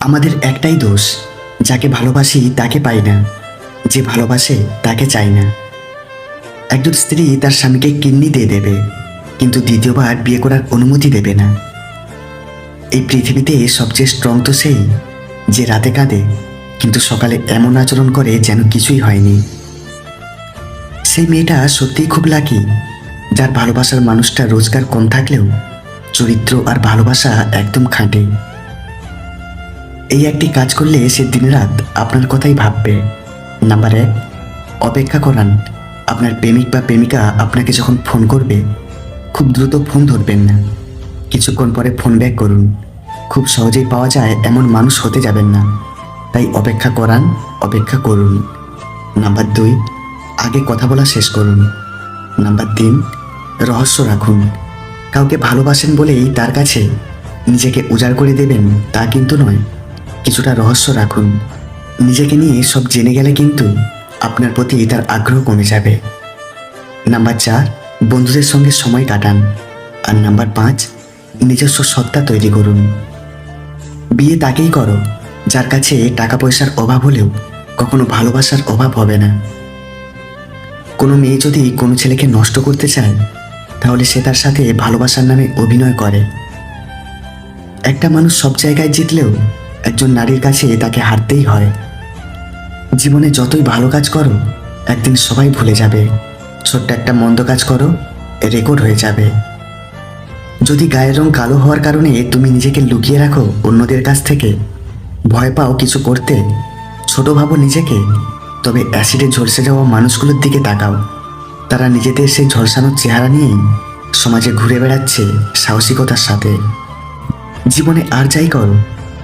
আমাদের একটাই দোষ, যাকে ভালোবাসি তাকে পাই না, যে ভালোবাসে তাকে চাই না। একজন স্ত্রী তার স্বামীকে কিডনি দিয়ে দেবে, কিন্তু দ্বিতীয়বার বিয়ে করার অনুমতি দেবে না। এই পৃথিবীতে সবচেয়ে স্ট্রং তো সেই, যে রাতে কাঁদে কিন্তু সকালে এমন আচরণ করে যেন কিছুই হয়নি। সেই মেয়েটা সত্যিই খুব লাকি, যার ভালোবাসার মানুষটা রোজগার কম থাকলেও চরিত্র আর ভালোবাসা একদম খাঁটে। এই একটি কাজ করলে সে দিনরাত আপনার কথাই ভাববে। নাম্বার 1, অপেক্ষা করান। আপনার প্রেমিক বা প্রেমিকা আপনাকে যখন ফোন করবে, খুব দ্রুত ফোন ধরবেন না, কিছুক্ষণ পরে ফোন ব্যাক করুন। খুব সহজেই পাওয়া যায় এমন মানুষ হতে যাবেন না, তাই অপেক্ষা করান, অপেক্ষা করুন। নাম্বার 2, আগে কথা বলা শেষ করুন। নাম্বার 3, রহস্য রাখুন। কাউকে ভালোবাসেন বলেই তার কাছে নিজেকে উজাড় করে দেবেন তা কিন্তু নয়, কিছুটা রহস্য রাখুন। নিজেকে নিয়ে সব জেনে গেলে কিন্তু আপনার প্রতি তার আগ্রহ কমে যাবে। নাম্বার 4, বন্ধুদের সঙ্গে সময় কাটান। আর নাম্বার 5, নিজস্ব সত্তা তৈরি করুন। বিয়ে তাকেই করো যার কাছে টাকা পয়সার অভাব হলেও কখনো ভালোবাসার অভাব হবে না। কোনো মেয়ে যদি কোনো ছেলেকে নষ্ট করতে চায়, তাহলে সে তার সাথে ভালোবাসার নামে অভিনয় করে। একটা মানুষ সব জায়গায় জিতলেও একজন নারীর কাছে তাকে হারতেই হয়। জীবনে যতই ভালো কাজ করো, একদিন সবাই ভুলে যাবে। ছোট্ট একটা মন্দ কাজ করো, রেকর্ড হয়ে যাবে। যদি গায়ের রং কালো হওয়ার কারণে তুমি নিজেকে লুকিয়ে রাখো অন্যদের কাছ থেকে, ভয় পাও কিছু করতে, ছোট ভাবো নিজেকে, তবে অ্যাসিডে ঝলসে যাওয়া মানুষগুলোর দিকে তাকাও। তারা নিজেদের সেই ঝলসানোর চেহারা নিয়েই সমাজে ঘুরে বেড়াচ্ছে সাহসিকতার সাথে। জীবনে আর যাই করো,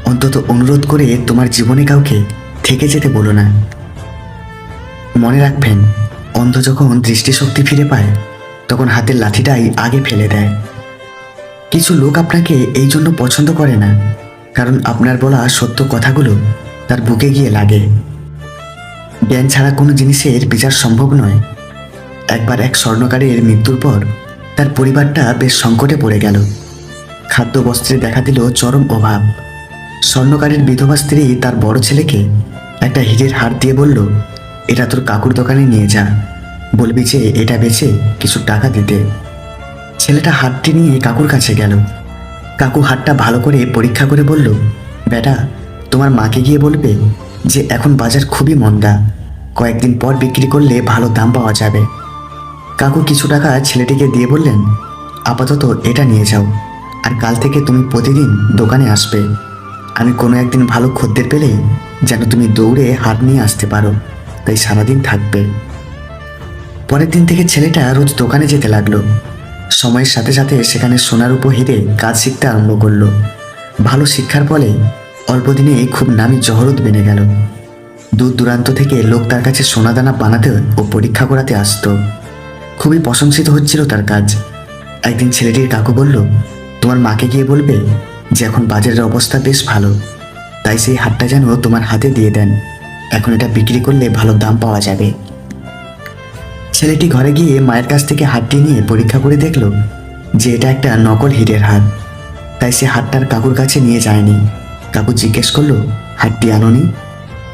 অন্তত অনুরোধ করে তোমার জীবনে কাউকে থেকে যেতে বলো না। মনে রাখবেন, অন্ধ যখন দৃষ্টিশক্তি ফিরে পায়, তখন হাতের লাঠিটাই আগে ফেলে দেয়। কিছু লোক আপনাকে এই জন্য পছন্দ করে না, কারণ আপনার বলা সত্য কথাগুলো তার বুকে গিয়ে লাগে। জ্ঞান ছাড়া কোনো জিনিসের বিচার সম্ভব নয়। একবার এক স্বর্ণকারের মৃত্যুর পর তার পরিবারটা বেশ সংকটে পড়ে গেল। খাদ্য বস্ত্রে দেখা দিল চরম অভাব। স্বর্ণকারের বিধবা স্ত্রী তার বড় ছেলেকে একটা হীরের হার দিয়ে বলল, এটা তোর কাকুর দোকানে নিয়ে যা, বলবি যে এটা বেচে কিছু টাকা দিতে। ছেলেটা হারটি নিয়ে কাকুর কাছে গেল। কাকু হারটা ভালো করে পরীক্ষা করে বলল, বেটা, তোমার মাকে গিয়ে বলবে যে এখন বাজার খুবই মন্দা, কয়েকদিন পর বিক্রি করলে ভালো দাম পাওয়া যাবে। কাকু কিছু টাকা ছেলেটিকে দিয়ে বললেন, আপাতত এটা নিয়ে যাও, আর কাল থেকে তুমি প্রতিদিন দোকানে আসবে। আমি কোনো একদিন ভালো খদ্দের পেলেই যেন তুমি দৌড়ে হার নিয়ে আসতে পারো, তাই সারাদিন থাকবে। পরের দিন থেকে ছেলেটা রোজ দোকানে যেতে লাগলো। সময়ের সাথে সাথে সেখানে সোনার উপর হিরে কাজ শিখতে আরম্ভ করলো। ভালো শিক্ষার ফলে অল্প দিনে খুব নামি জহরত বেনে গেল। দূর দূরান্ত থেকে লোক তার কাছে সোনাদানা বানাতে ও পরীক্ষা করাতে আসতো। খুবই প্রশংসিত হচ্ছিল তার কাজ। একদিন ছেলেটির কাকু বলল, তোমার মাকে গিয়ে বলবে যে এখন বাজারের অবস্থা বেশ ভালো, তাই সেই হারটা যেন তোমার হাতে দিয়ে দেন, এখন এটা বিক্রি করলে ভালো দাম পাওয়া যাবে। ছেলেটি ঘরে গিয়ে মায়ের কাছ থেকে হারটি নিয়ে পরীক্ষা করে দেখল যে এটা একটা নকল হীরের হার, তাই সে হারটার কাকুর কাছে নিয়ে যায়নি। কাকু জিজ্ঞেস করলো, হারটি আনোনি?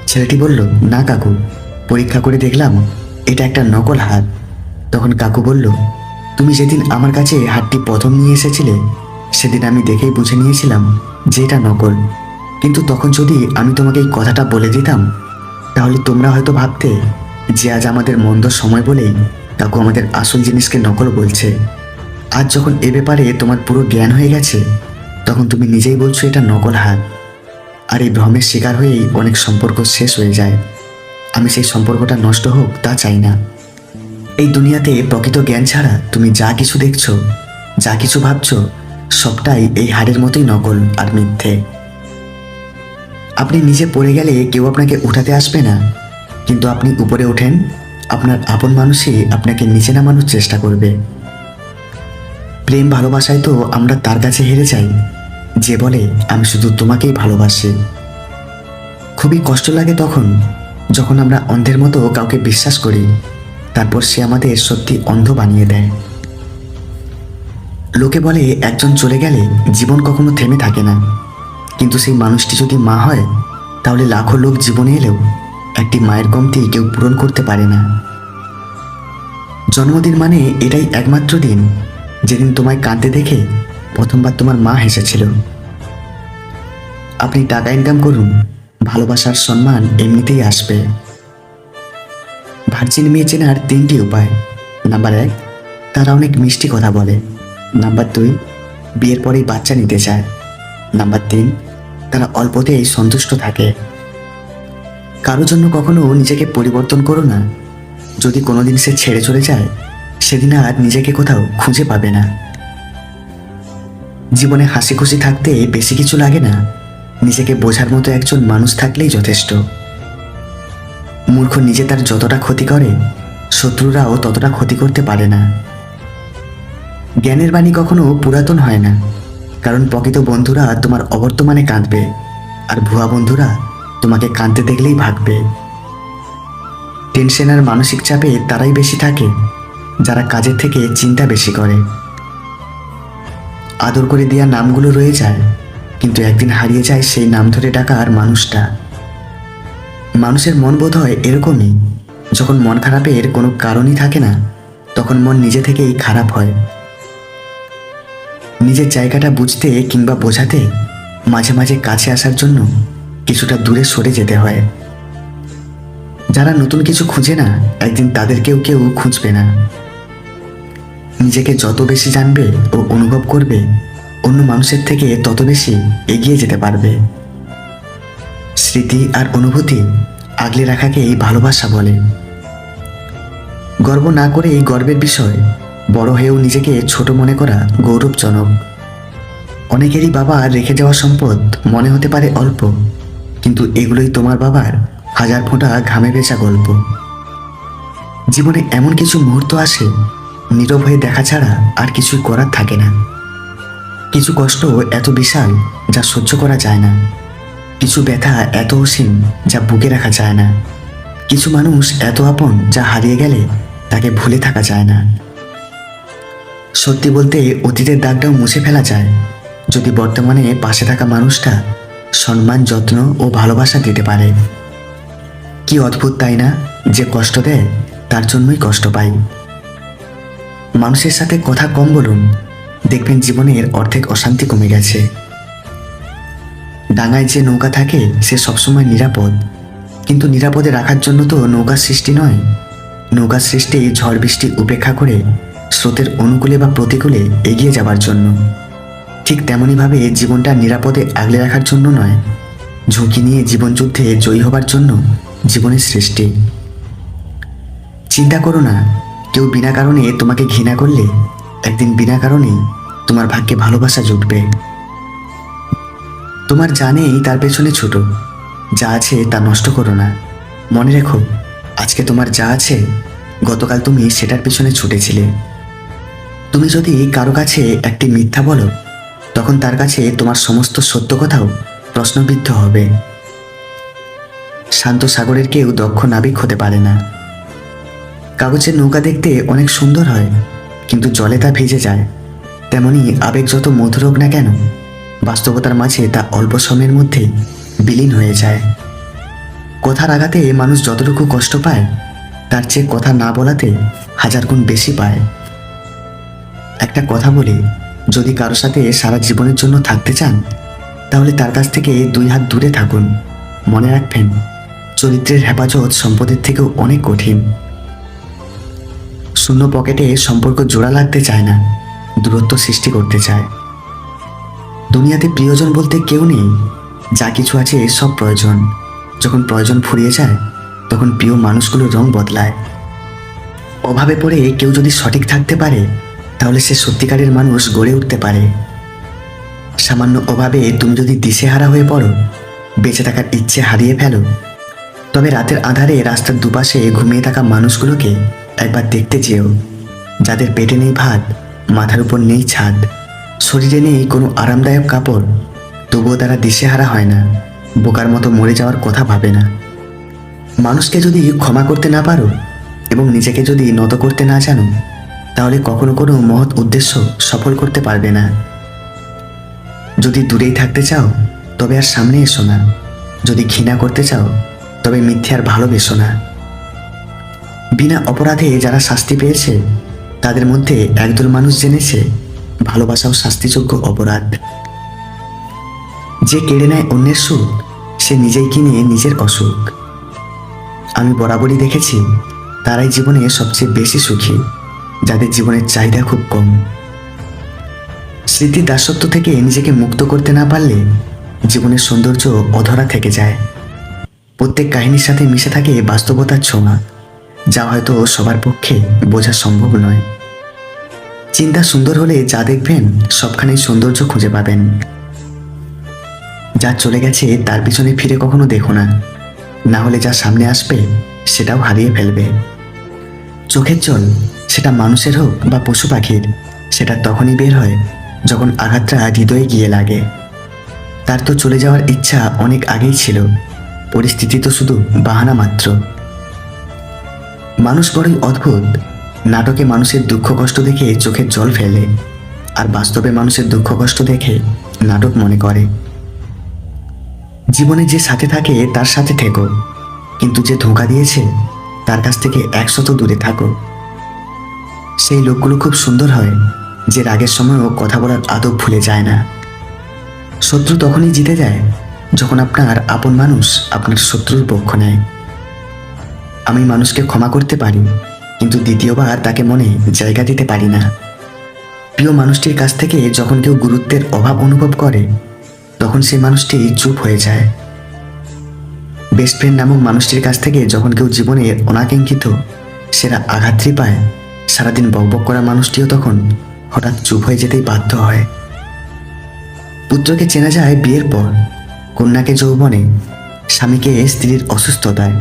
ছেলেটি বলল, না কাকু, পরীক্ষা করে দেখলাম এটা একটা নকল হার। তখন কাকু বলল, তুমি যেদিন আমার কাছে হারটি প্রথম নিয়ে এসেছিলে, সেদিন আমি দেখেই বুঝে নিয়েছিলাম যে এটা নকল। কিন্তু তখন যদি আমি তোমাকে এই কথাটা বলে দিতাম, তাহলে তোমরা হয়তো ভাবতে যে আজ আমাদের মন্দ সময় বলেই কাকু আমাদের আসল জিনিসকে নকল বলছে। আজ যখন এ ব্যাপারে তোমার পুরো জ্ঞান হয়ে গেছে, তখন তুমি নিজেই বলছো এটা নকল হার। আর এই ভ্রমের শিকার হয়েই অনেক সম্পর্ক শেষ হয়ে যায়। আমি সেই সম্পর্কটা নষ্ট হোক তা চাই না। এই দুনিয়াতে প্রকৃত জ্ঞান ছাড়া তুমি যা কিছু দেখছো, যা কিছু ভাবছো, সবটাই এই হাড়ের মতোই নকল আর মিথ্যে। আপনি নিচে পড়ে গেলে কেউ আপনাকে উঠাতে আসবে না, কিন্তু আপনি উপরে ওঠেন, আপনার আপন মানুষই আপনাকে নিচে নামানোর চেষ্টা করবে। প্রেম ভালোবাসায় তো আমরা তার কাছে হেরে যাই যে বলে আমি শুধু তোমাকেই ভালোবাসি। খুবই কষ্ট লাগে তখন যখন আমরা অন্ধের মতো কাউকে বিশ্বাস করি, তারপর সে আমাদের সত্যি অন্ধ বানিয়ে দেয়। লোকে বলে একজন চলে গেলে জীবন কখনো থেমে থাকে না, কিন্তু সেই মানুষটি যদি মা হয়, তাহলে লাখো লোক জীবনে এলেও একটি মায়ের কমতি কেউ পূরণ করতে পারে না। জন্মদিন মানে এটাই একমাত্র দিন যেদিন তোমায় কাঁদতে দেখে প্রথমবার তোমার মা হেসেছিল। আপনি টাকা ইনকাম করুন, ভালোবাসার সম্মান এমনিতেই আসবে। ভার্জিন মেয়ে চেনার 3টি উপায়। নাম্বার 1, তারা অনেক মিষ্টি কথা বলে। নাম্বার 2, বিয়ের পরেই বাচ্চা নিতে চায়। নাম্বার 3, তারা অল্পতেই সন্তুষ্ট থাকে। কারোর জন্য কখনো নিজেকে পরিবর্তন করো না। যদি কোনোদিন সে ছেড়ে চলে যায়, সেদিন আর নিজেকে কোথাও খুঁজে পাবে না। জীবনে হাসি খুশি থাকতে বেশি কিছু লাগে না, নিজেকে বোঝার মতো একজন মানুষ থাকলেই যথেষ্ট। মূর্খ নিজে তার যতটা ক্ষতি করে, শত্রুরাও ততটা ক্ষতি করতে পারে না। জ্ঞানের বাণী কখনো পুরাতন হয় না, কারণ প্রকৃত বন্ধুরা তোমার অবর্তমানে কাঁদবে, আর ভুয়া বন্ধুরা তোমাকে কাঁদতে দেখলেই ভাগবে। টেনশন আর মানসিক চাপে তারাই বেশি থাকে যারা কাজের থেকে চিন্তা বেশি করে। আদর করে দেওয়া নামগুলো রয়ে যায়, কিন্তু একদিন হারিয়ে যায় সেই নাম ধরে ডাকার মানুষটা। মানুষের মন বোধ হয় এরকমই, যখন মন খারাপের কোনো কারণই থাকে না, তখন মন নিজে থেকেই খারাপ হয়। নিজের জায়গাটা বুঝতে কিংবা বোঝাতে মাঝে মাঝে কাছে আসার জন্য কিছুটা দূরে সরে যেতে হয়। যারা নতুন কিছু খুঁজে না, একদিন তাদেরকেও কেউ খুঁজবে না। নিজেকে যত বেশি জানবে ও অনুভব করবে, অন্য মানুষের থেকে তত বেশি এগিয়ে যেতে পারবে। স্মৃতি আর অনুভূতি আগলে রাখাকেই ভালোবাসা বলে। গর্ব না করে এই গর্বের বিষয়, বড় হয়েও নিজেকে ছোট মনে করা গৌরবজনক। অনেকেরই বাবার রেখে যাওয়া সম্পদ মনে হতে পারে অল্প, কিন্তু এগুলোই তোমার বাবার হাজার ফোঁটা ঘামে ভেজা গল্প। জীবনে এমন কিছু মুহূর্ত আসে, নীরব হয়ে দেখা ছাড়া আর কিছুই করার থাকে না। কিছু কষ্ট এত বিশাল যা সহ্য করা যায় না, কিছু ব্যথা এত অসীম যা বুকে রাখা যায় না, কিছু মানুষ এত আপন যা হারিয়ে গেলে তাকে ভুলে থাকা যায় না। সত্যি বলতে অতীতের দাগটাও মুছে ফেলা যায়, যদি বর্তমানে পাশে থাকা মানুষটা সম্মান, যত্ন ও ভালোবাসা দিতে পারে। কি অদ্ভুত তাই না, যে কষ্ট দেয় তার জন্যই কষ্ট পাই। মানুষের সাথে কথা কম বলুন, দেখবেন জীবনের অর্ধেক অশান্তি কমে গেছে। ডাঙায় যে নৌকা থাকে সে সবসময় নিরাপদ, কিন্তু নিরাপদে রাখার জন্য তো নৌকার সৃষ্টি নয়। নৌকার সৃষ্টি ঝড় বৃষ্টি উপেক্ষা করে স্রোতের অনুকূলে বা প্রতিকূলে এগিয়ে যাবার জন্য। ঠিক তেমনইভাবে জীবনটা নিরাপদে আগলে রাখার জন্য নয়, ঝুঁকি নিয়ে জীবনযুদ্ধে জয়ী হবার জন্য জীবনের সৃষ্টি। চিন্তা করো না, কেউ বিনা কারণে তোমাকে ঘৃণা করলে একদিন বিনা কারণেই তোমার ভাগ্যে ভালোবাসা জুটবে। তোমার যা নেই তার পেছনে ছোট, যা আছে তা নষ্ট করো না। মনে রেখো, আজকে তোমার যা আছে, গতকাল তুমি সেটার পেছনে ছুটেছিলে। তুমি যদি কারো কাছে একটি মিথ্যা বলো, তখন তার কাছে তোমার সমস্ত সত্য কথাও প্রশ্নবিদ্ধ হবে। শান্ত সাগরের কেউ দক্ষ নাবিক হতে পারে না। কাগজের নৌকা দেখতে অনেক সুন্দর হয়, কিন্তু জলে তা ভিজে যায়। তেমনি আবেগ যত মধুর হোক না কেন, বাস্তবতার মাঝে তা অল্প সময়ের মধ্যেই বিলীন হয়ে যায়। কথার আঘাতে মানুষ যতটুকু কষ্ট পায়, তার চেয়ে কথা না বলাতে হাজার গুণ বেশি পায়। একটা কথা বলি, যদি কারো সাথে সারা জীবনের জন্য থাকতে চান, তাহলে তার কাছ থেকে 2 হাত দূরে থাকুন। মনে রাখবেন, চরিত্রের হেফাজত সম্পদের থেকেও অনেক কঠিন। শূন্য পকেটে সম্পর্ক জোড়া লাগতে চায় না, দূরত্ব সৃষ্টি করতে চায়। দুনিয়াতে প্রিয়জন বলতে কেউ নেই, যা কিছু আছে সব প্রয়োজন। যখন প্রয়োজন ফুরিয়ে যায়, তখন প্রিয় মানুষগুলোর রং বদলায়। অভাবে পড়ে কেউ যদি সঠিক থাকতে পারে, তাহলে সে সত্যিকারের মানুষ গড়ে উঠতে পারে। সামান্য অভাবে তুমি যদি দিশেহারা হয়ে পড়ো, বেঁচে থাকার ইচ্ছে হারিয়ে ফেলো, তবে রাতের আধারে রাস্তার দুপাশে ঘুমিয়ে থাকা মানুষগুলোকে একবার দেখতে যেও, যাদের পেটে নেই ভাত, মাথার উপর নেই ছাদ, শরীরে নেই কোনো আরামদায়ক কাপড়, তবুও তারা দিশেহারা হয় না, বোকার মতো মরে যাওয়ার কথা ভাবে না। মানুষকে যদি ক্ষমা করতে না পারো এবং নিজেকে যদি নত করতে না জানো, তাহলে কখনো কোনো মহৎ উদ্দেশ্য সফল করতে পারবে না। যদি দূরেই থাকতে চাও, তবে আর সামনে এসো না। যদি ঘৃণা করতে চাও তবে মিথ্যে আর ভালোবেসো না। বিনা অপরাধে যারা শাস্তি পেয়েছে তাদের মধ্যে একদল মানুষ জেনেছে ভালোবাসাও শাস্তিযোগ্য অপরাধ। যে কেড়ে নেয় অন্যের সুখ সে নিজেই কিনে নিজের অসুখ। আমি বরাবরই দেখেছি তারাই জীবনে সবচেয়ে বেশি সুখী যাদের জীবনের চাহিদা খুব কম। স্মৃতির দাসত্ব থেকে নিজেকে মুক্ত করতে না পারলে জীবনের সৌন্দর্য অধরা থেকে যায়। প্রত্যেক কাহিনীর সাথে মিশে থাকে বাস্তবতার ছোঁয়া, যা হয়তো সবার পক্ষে বোঝা সম্ভব নয়। চিন্তা সুন্দর হলে যা দেখবেন সবখানেই সৌন্দর্য খুঁজে পাবেন। যা চলে গেছে তার পিছনে ফিরে কখনো দেখো না, না হলে যা সামনে আসবে সেটাও হারিয়ে ফেলবে। চোখের জল সেটা মানুষের হোক বা পশু পাখির, সেটা তখনই বের হয় যখন আঘাতটা হৃদয়ে গিয়ে লাগে। তার তো চলে যাওয়ার ইচ্ছা অনেক আগেই ছিল, পরিস্থিতি তো শুধু বাহানা মাত্র। মানুষ বড়ই অদ্ভুত। নাটকে মানুষের দুঃখ কষ্ট দেখে চোখের জল ফেলে, আর বাস্তবে মানুষের দুঃখ কষ্ট দেখে নাটক মনে করে। জীবনে যে সাথে থাকে তার সাথে থেকো, কিন্তু যে ধোঁকা দিয়েছে তার কাছ থেকে 100 দূরে থাকো। সেই লোকগুলো খুব সুন্দর হয় যে রাগের সময়ও কথা বলার আদব ভুলে যায় না। শত্রু তখনই জিতে যায় যখন আপনার আপন মানুষ আপনার শত্রুর পক্ষ নেয়। আমি মানুষকে ক্ষমা করতে পারি, কিন্তু দ্বিতীয়বার তাকে মনে জায়গা দিতে পারি না। প্রিয় মানুষটির কাছ থেকে যখন কেউ গুরুত্বের অভাব অনুভব করে তখন সেই মানুষটি চুপ হয়ে যায়। বেস্ট ফ্রেন্ড নামক মানুষটির কাছ থেকে যখন কেউ জীবনে অনাকাঙ্ক্ষিত সেরা আঘাতটি পায়, সারাদিন বকবক করা মানুষটিও তখন হঠাৎ চুপ হয়ে যেতেই বাধ্য হয়। পুত্রকে চেনা যায় বিয়ের পর, কন্যাকে যৌবনে, স্বামীকে স্ত্রীর অসুস্থতায়,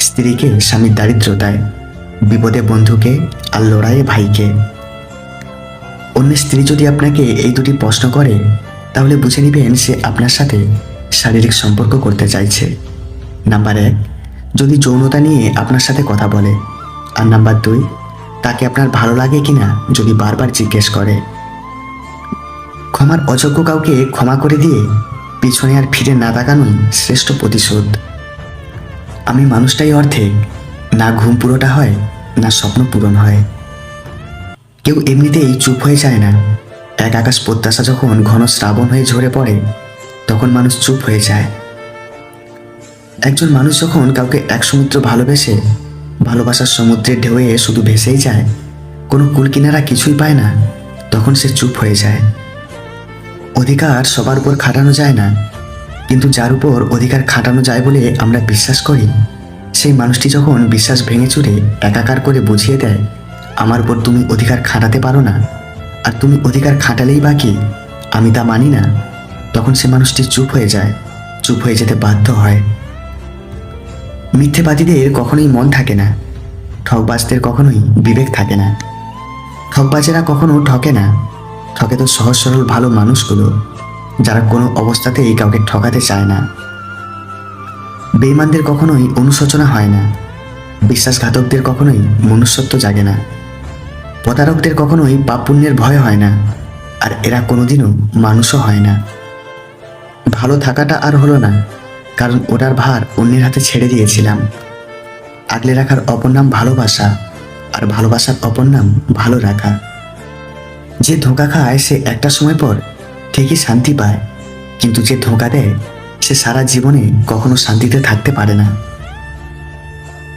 স্ত্রীকে স্বামীর দারিদ্রতায়, বিপদে বন্ধুকে আর লড়াইয়ে ভাইকে। অন্যের স্ত্রী যদি আপনাকে এই দুটি প্রশ্ন করে তাহলে বুঝে নেবেন সে আপনার সাথে শারীরিক সম্পর্ক করতে চাইছে। নাম্বার 1, যদি যৌনতা নিয়ে আপনার সাথে কথা বলে। আর নাম্বার 2, তাকে আপনার ভালো লাগে কিনা যদি বারবার জিজ্ঞেস করে। ক্ষমার অযোগ্য কাউকে ক্ষমা করে দিয়ে পিছনে আর ফিরে না তাকানোই শ্রেষ্ঠ প্রতিশোধ। আমি মানুষটাই অর্ধেক, না ঘুম পুরোটা হয় না স্বপ্ন পূরণ হয়। কেউ এমনিতেই চুপ হয়ে যায় না। এক আকাশ প্রত্যাশা যখন ঘন শ্রাবণ হয়ে ঝরে পড়ে তখন মানুষ চুপ হয়ে যায়। একজন মানুষ যখন কাউকে এক সমুদ্র ভালোবেসে ভালোবাসার সমুদ্রের ঢেউয়ে শুধু ভেসেই যায়, কোনো কুলকিনারা কিছুই পায় না, তখন সে চুপ হয়ে যায়। অধিকার সবার উপর খাটানো যায় না, কিন্তু যার উপর অধিকার খাটানো যায় বলে আমরা বিশ্বাস করি সেই মানুষটি যখন বিশ্বাস ভেঙে চুরে একাকার করে বুঝিয়ে দেয় আমার উপর তুমি অধিকার খাটাতে পারো না, আর তুমি অধিকার খাটালেই বাকি আমি তা মানি না, তখন সে মানুষটি চুপ হয়ে যায়, চুপ হয়ে যেতে বাধ্য হয়। মিথ্যেবাদীদের কখনোই মন থাকে না, ঠকবাজদের কখনোই বিবেক থাকে না। ঠকবাজেরা কখনো ঠকে না, ঠকে তো সহজ সরল ভালো মানুষগুলো যারা কোনো অবস্থাতেই কাউকে ঠকাতে চায় না। বেঈমানদের কখনোই অনুশোচনা হয় না, বিশ্বাসঘাতকদের কখনোই মনুষ্যত্ব জাগে না, প্রতারকদের কখনোই পাপ পুণ্যের ভয় হয় না, আর এরা কোনোদিনও মানুষও হয় না। ভালো থাকাটা আর হলো না, কারণ ওটার ভার অন্যের হাতে ছেড়ে দিয়েছিলাম। আগলে রাখার অপর নাম ভালোবাসা, আর ভালোবাসার অপর নাম ভালো রাখা। যে ধোঁকা খায় সে একটা সময় পর ঠিকই শান্তি পায়, কিন্তু যে ধোঁকা দেয় সে সারা জীবনে কখনো শান্তিতে থাকতে পারে না।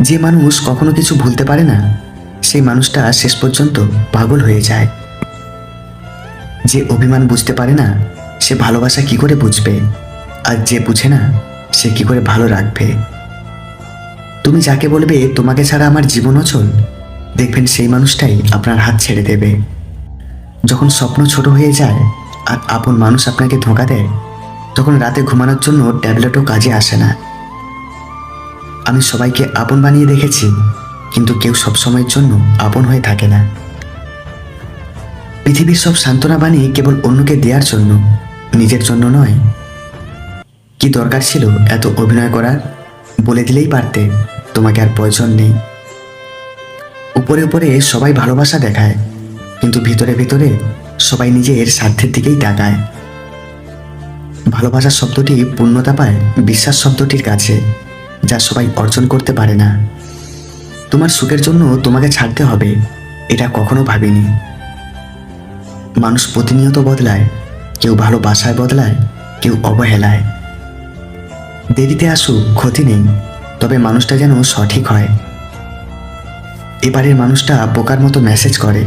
যে মানুষ কখনো কিছু ভুলতে পারে না সেই মানুষটা শেষ পর্যন্ত পাগল হয়ে যায়। যে অভিমান বুঝতে পারে না সে ভালোবাসা কি করে বুঝবে, আর যে বুঝে না সে কি করে ভালো রাখবে। তুমি যাকে বলবে তোমাকে ছাড়া আমার জীবন অচল, দেখবেন সেই মানুষটাই আপনার হাত ছেড়ে দেবে। যখন স্বপ্ন ছোট হয়ে যায় আর আপন মানুষ আপনাকে ধোঁকা দেয় তখন রাতে ঘুমানোর জন্য ট্যাবলেটও কাজে আসে না। আমি সবাইকে আপন বানিয়ে দেখেছি, কিন্তু কেউ সবসময়ের জন্য আপন হয়ে থাকে না। পৃথিবীর সব সান্ত্বনা বাণী কেবল অন্যকে দেওয়ার জন্য, নিজের জন্য নয়। কি দরকার ছিল এত অভিনয় করার? বলে দিলেই পারতে তোমাকে আর প্রয়োজন নেই। উপরে উপরে সবাই ভালোবাসা দেখায়, কিন্তু ভিতরে ভিতরে সবাই নিজের স্বার্থের দিকেই তাকায়। ভালোবাসার শব্দটি পূর্ণতা পায় বিশ্বাস শব্দটির কাছে, যা সবাই অর্জন করতে পারে না। তোমার সুখের জন্য তোমাকে ছাড়তে হবে, এটা কখনো ভাবিনি। মানুষ প্রতিনিয়ত বদলায়, কেউ ভালোবাসায় বদলায়, কেউ অবহেলায়। দেরিতে আসুক ক্ষতি নেই, তবে মানুষটা যেন সঠিক হয়। এবারের মানুষটা বোকার মতো মেসেজ করে,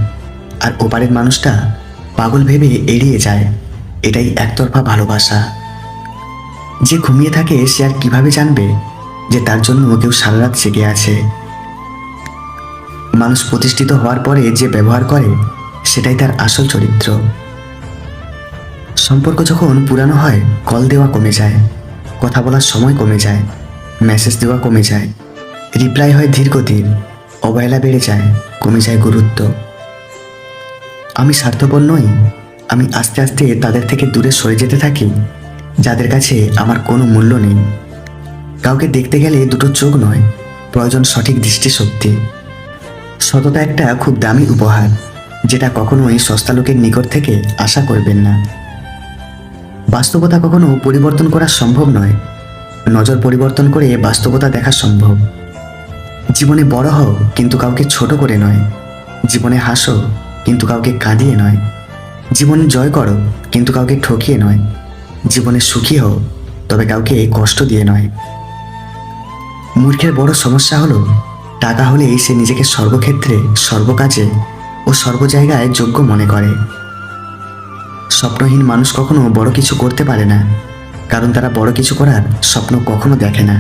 আর ওপারের মানুষটা পাগল ভেবে এড়িয়ে যায়। এটাই একতরফা ভালোবাসা। যে ঘুমিয়ে থাকে সে আর কিভাবে জানবে যে তার জন্য কেউ সারা রাত জেগে আছে? মানুষ প্রতিষ্ঠিত হওয়ার পরে যে ব্যবহার করে সেটাই তার আসল চরিত্র। সম্পর্ক যখন পুরানো হয়, কল দেওয়া কমে যায়, কথা বলার সময় কমে যায়, মেসেজ দেওয়া কমে যায়, রিপ্লাই হয় ধীরগতির, অবহেলা বেড়ে যায়, কমে যায় গুরুত্ব। আমি স্বার্থপর নই, আমি আস্তে আস্তে তাদের থেকে দূরে সরে যেতে থাকি যাদের কাছে আমার কোনো মূল্য নেই। কাউকে দেখতে গেলে দুটো চোখ নয়, প্রয়োজন সঠিক দৃষ্টিশক্তি। সততা একটা খুব দামি উপহার, যেটা কখনোই সস্তা লোকের নিকট থেকে আশা করবেন না। বাস্তবতা কখনো পরিবর্তন করা সম্ভব নয়, নজর পরিবর্তন করে বাস্তবতা দেখা সম্ভব। জীবনে বড় হও, কিন্তু কাউকে ছোট করে নয়। জীবনে হাসো, কিন্তু কাউকে কাঁদিয়ে নয়। জীবন জয় করো, কিন্তু কাউকে ঠকিয়ে নয়। জীবনে সুখী হও, তবে কাউকে কষ্ট দিয়ে নয়। মূর্খের বড় সমস্যা হলো, টাকা হলেই সে নিজেকে সর্বক্ষেত্রে, সর্বকাজে ও সর্ব জায়গায় যোগ্য মনে করে। স্বপ্নহীন মানুষ কখনো বড় কিছু করতে পারে না, কারণ তারা বড় কিছু করার স্বপ্ন কখনো দেখে না।